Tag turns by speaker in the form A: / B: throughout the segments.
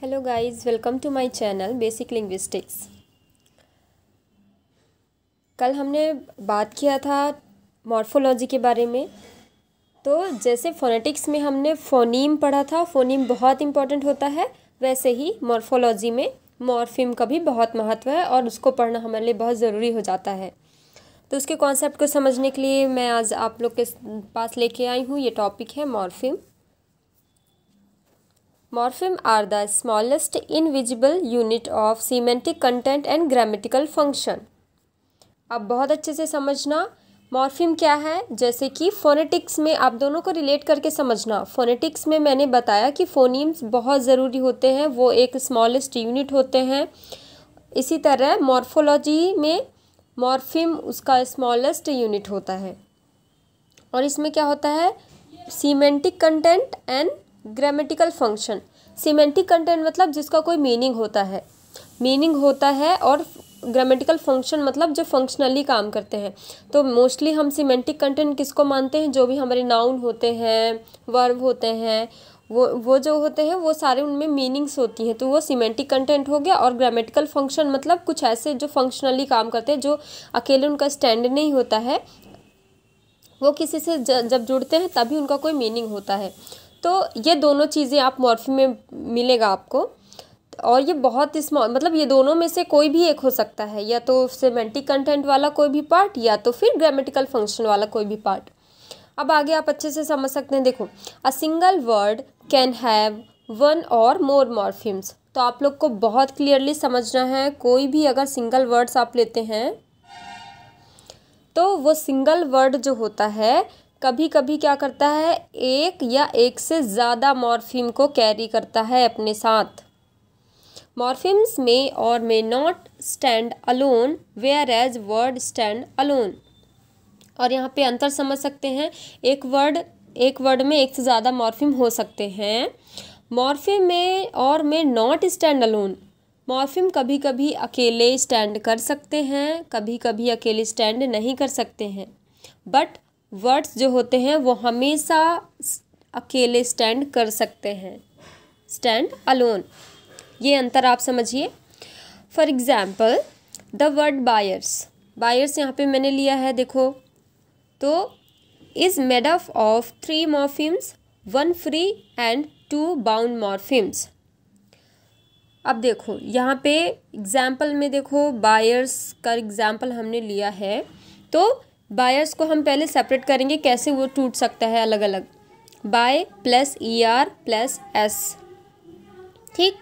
A: Hello guys, welcome to my channel basic linguistics. कल हमने बात किया था मॉर्फोलॉजी के बारे में। तो जैसे फोनेटिक्स में हमने फोनीम पढ़ा था, फोनीम बहुत इम्पोर्टेंट होता है, वैसे ही मॉर्फोलॉजी में मॉर्फिम का भी बहुत महत्व है और उसको पढ़ना हमारे लिए बहुत ज़रूरी हो जाता है। तो उसके कॉन्सेप्ट को समझने के लिए मैं आज आप लोग के पास लेके आई हूँ। ये टॉपिक है morpheme. Morpheme are the smallest invisible unit of semantic content and grammatical function। अब बहुत अच्छे से समझना मॉर्फिम क्या है। जैसे कि फोनेटिक्स में आप दोनों को रिलेट करके समझना। फोनेटिक्स में मैंने बताया कि फोनीम्स बहुत ज़रूरी होते हैं, वो एक स्मॉलेस्ट यूनिट होते हैं। इसी तरह मॉर्फोलॉजी में मॉर्फिम उसका स्मॉलेस्ट यूनिट होता है। और इसमें क्या होता है? Semantic content and grammatical function. Semantic content मतलब जिसका कोई मीनिंग होता है और ग्रामेटिकल फंक्शन मतलब जो फंक्शनली काम करते हैं। तो मोस्टली हम सीमेंटिक कंटेंट किसको मानते हैं? जो भी हमारे नाउन होते हैं, वर्ब होते हैं, वो जो होते हैं वो सारे उनमें मीनिंग्स होती हैं, तो वो सीमेंटिक कंटेंट हो गया। और ग्रामेटिकल फंक्शन मतलब कुछ ऐसे जो फंक्शनली काम करते हैं, जो अकेले उनका स्टैंड नहीं होता है, वो किसी से जब जुड़ते हैं तभी उनका कोई मीनिंग होता है। तो ये दोनों चीज़ें आप मॉर्फिम में मिलेगा आपको। और ये बहुत स्मॉल, मतलब ये दोनों में से कोई भी एक हो सकता है, या तो सेमेंटिक कंटेंट वाला कोई भी पार्ट या तो फिर ग्रामेटिकल फंक्शन वाला कोई भी पार्ट। अब आगे आप अच्छे से समझ सकते हैं। देखो, a single word can have one और मोर मॉर्फिम्स। तो आप लोग को बहुत क्लियरली समझना है, कोई भी अगर सिंगल वर्ड्स आप लेते हैं तो वो सिंगल वर्ड जो होता है कभी कभी क्या करता है, एक या एक से ज़्यादा मॉर्फिम को कैरी करता है अपने साथ। मॉर्फिम्स में और may not stand alone whereas word stand alone. और यहाँ पे अंतर समझ सकते हैं। एक वर्ड में एक से ज़्यादा मॉर्फिम हो सकते हैं। मॉर्फिम में और may not stand alone. Morpheme कभी कभी अकेले स्टैंड कर सकते हैं, कभी कभी अकेले स्टैंड नहीं कर सकते हैं। बट वर्ड्स जो होते हैं वो हमेशा अकेले स्टैंड कर सकते हैं, स्टैंड अलोन। ये अंतर आप समझिए। For example the word buyers यहाँ पे मैंने लिया है, देखो। तो is made up of 3 morphemes, 1 free and 2 bound morphemes. अब देखो यहाँ पे एग्जाम्पल में देखो, बायर्स का एग्जाम्पल हमने लिया है। तो बायर्स को हम पहले सेपरेट करेंगे, कैसे वो टूट सकता है अलग अलग। Buy plus ER plus S, ठीक।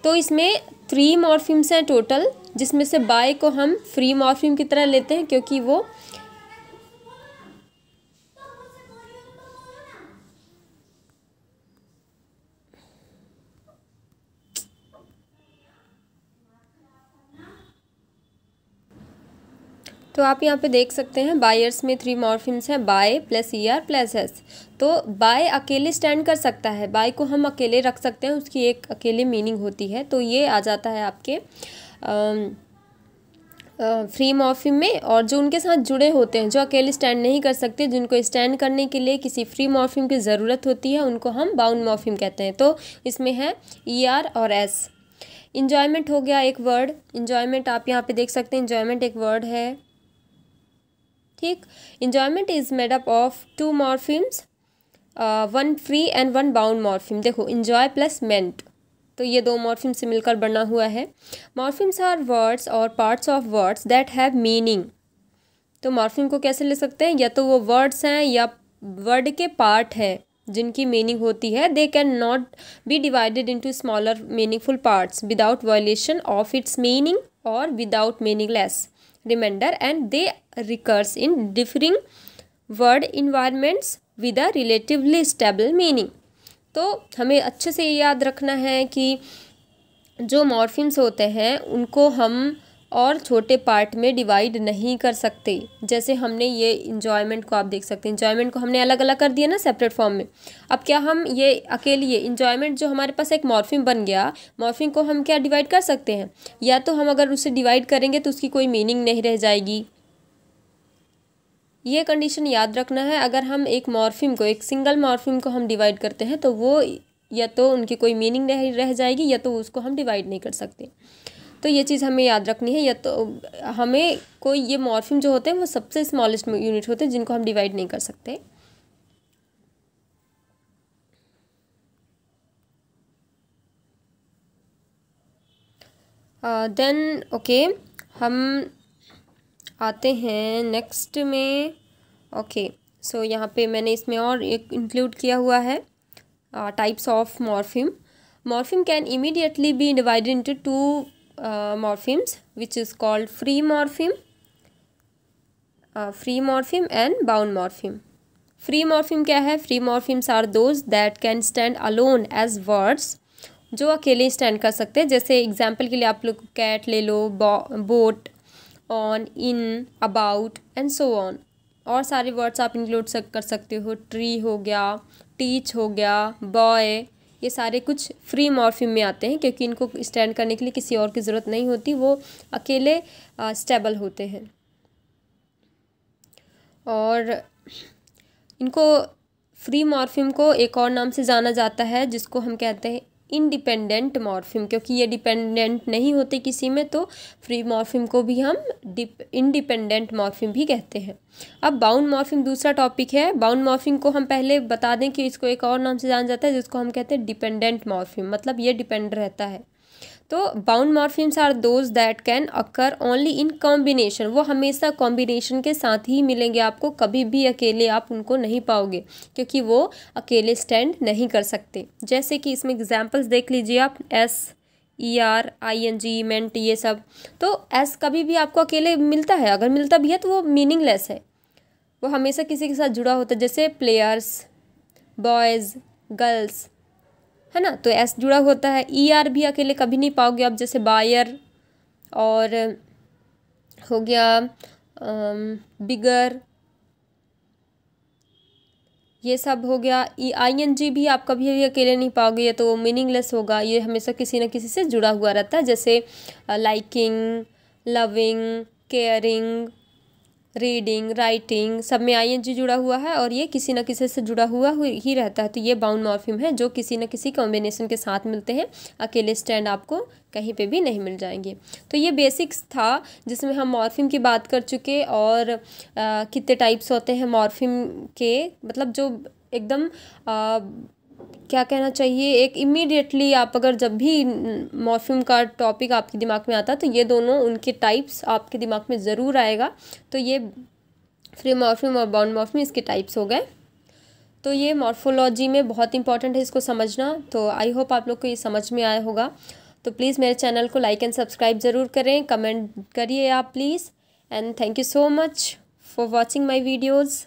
A: तो इसमें 3 मॉर्फिम्स हैं टोटल, जिसमें से बाय को हम फ्री मॉर्फिम की तरह लेते हैं क्योंकि वो तो आप यहाँ पे देख सकते हैं बायर्स में 3 मॉर्फिम्स हैं, buy plus ER plus S। तो बाय अकेले स्टैंड कर सकता है, बाय को हम अकेले रख सकते हैं, उसकी एक अकेले मीनिंग होती है। तो ये आ जाता है आपके फ्री मॉर्फिम में। और जो उनके साथ जुड़े होते हैं, जो अकेले स्टैंड नहीं कर सकते, जिनको स्टैंड करने के लिए किसी फ्री मॉर्फिम की ज़रूरत होती है, उनको हम बाउंड मॉर्फिम कहते हैं। तो इसमें है ER और S। इंजॉयमेंट हो गया एक वर्ड। इंजॉयमेंट आप यहाँ पे देख सकते हैं, इंजॉयमेंट एक वर्ड है, ठीक। Enjoyment is made up of 2 मॉर्फिम्स, 1 free and 1 bound morpheme. देखो, इंजॉय प्लस मेंट, तो ये 2 मॉर्फिम से मिलकर बना हुआ है। मॉर्फिम्स आर वर्ड्स और parts of words that have meaning. तो मॉर्फिम को कैसे ले सकते हैं? या तो वो वर्ड्स हैं या वर्ड के पार्ट हैं जिनकी मीनिंग होती है। They can not be divided into smaller meaningful parts without violation of its meaning और without meaningless reminder, and they recurs in differing word environments with a relatively stable meaning। तो हमें अच्छे से याद रखना है कि जो मॉर्फिम्स होते हैं उनको हम और छोटे पार्ट में डिवाइड नहीं कर सकते। जैसे हमने ये इंजॉयमेंट को आप देख सकते हैं, इंजॉयमेंट को हमने अलग अलग कर दिया ना, सेपरेट फॉर्म में। अब क्या हम ये अकेले ये इंजॉयमेंट जो हमारे पास एक मॉर्फिम बन गया, मॉर्फिम को हम क्या डिवाइड कर सकते हैं? या तो हम अगर उसे डिवाइड करेंगे तो उसकी कोई मीनिंग नहीं रह जाएगी। ये कंडीशन याद रखना है। अगर हम एक मॉर्फिम को, एक सिंगल मॉर्फिम को हम डिवाइड करते हैं तो वो या तो उनकी कोई मीनिंग नहीं रह जाएगी या तो उसको हम डिवाइड नहीं कर सकते। तो ये चीज़ हमें याद रखनी है। या तो हमें कोई ये मॉर्फिम जो होते हैं वो सबसे स्मॉलेस्ट यूनिट होते हैं जिनको हम डिवाइड नहीं कर सकते। देन ओके, हम आते हैं नेक्स्ट में। ओके सो यहाँ पे मैंने इसमें और एक इंक्लूड किया हुआ है types of morpheme. Morpheme can immediately be divided into two morphemes which is called free morpheme and bound morpheme. Free morpheme क्या है? Free morphemes are those that can stand alone as words, जो अकेले stand कर सकते हैं। जैसे example के लिए आप लोग कैट ले लो, boat, on, in, about and so on. और सारे वर्ड्स आप इंक्लूड कर सकते हो। ट्री हो गया, टीच हो गया, बॉय, ये सारे कुछ फ्री मॉर्फिम में आते हैं क्योंकि इनको स्टैंड करने के लिए किसी और की ज़रूरत नहीं होती, वो अकेले स्टेबल होते हैं। और इनको फ्री मॉर्फिम को एक और नाम से जाना जाता है जिसको हम कहते हैं इंडिपेंडेंट मॉर्फिम, क्योंकि ये डिपेंडेंट नहीं होते किसी में, तो फ्री मॉर्फिम को भी हम इंडिपेंडेंट मॉर्फिम भी कहते हैं। अब बाउंड मॉर्फिम दूसरा टॉपिक है। बाउंड मॉर्फिम को हम पहले बता दें कि इसको एक और नाम से जाना जाता है जिसको हम कहते हैं डिपेंडेंट मॉर्फिम, मतलब ये डिपेंड रहता है। तो bound morphemes are those that can occur only in combination, वो हमेशा कॉम्बिनेशन के साथ ही मिलेंगे आपको, कभी भी अकेले आप उनको नहीं पाओगे क्योंकि वो अकेले स्टैंड नहीं कर सकते। जैसे कि इसमें एग्जांपल्स देख लीजिए आप, S, E R, I N G, ment, ये सब। तो एस कभी भी आपको अकेले मिलता है, अगर मिलता भी है तो वो मीनिंगलेस है, वो हमेशा किसी के साथ जुड़ा होता है। जैसे प्लेयर्स, बॉयज़, गर्ल्स, है ना, तो एस जुड़ा होता है। ई आर भी अकेले कभी नहीं पाओगे आप, जैसे बायर, और हो गया बिगर, ये सब हो गया। आई एन जी भी आप कभी भी अकेले नहीं पाओगे, ये तो मीनिंगलेस होगा, ये हमेशा किसी न किसी से जुड़ा हुआ रहता है। जैसे liking, loving, caring, reading, writing, सब में आई एन जी जुड़ा हुआ है और ये किसी न किसी से जुड़ा हुआ ही रहता है। तो ये बाउंड मॉर्फिम है जो किसी न किसी कॉम्बिनेशन के साथ मिलते हैं, अकेले स्टैंड आपको कहीं पे भी नहीं मिल जाएंगे। तो ये बेसिक्स था जिसमें हम मॉर्फिम की बात कर चुके, और कितने टाइप्स होते हैं मॉर्फिम के, मतलब जो एकदम क्या कहना चाहिए, एक इमीडिएटली आप अगर जब भी मॉर्फिम का टॉपिक आपके दिमाग में आता है तो ये दोनों उनके टाइप्स आपके दिमाग में ज़रूर आएगा। तो ये फ्री मॉर्फिम और बाउंड मॉर्फिम इसके टाइप्स हो गए। तो ये मॉर्फोलॉजी में बहुत इंपॉर्टेंट है इसको समझना। तो आई होप आप लोग को ये समझ में आया होगा। तो प्लीज़ मेरे चैनल को लाइक एंड सब्सक्राइब ज़रूर करें, कमेंट करिए आप please, and thank you so much for watching my videos.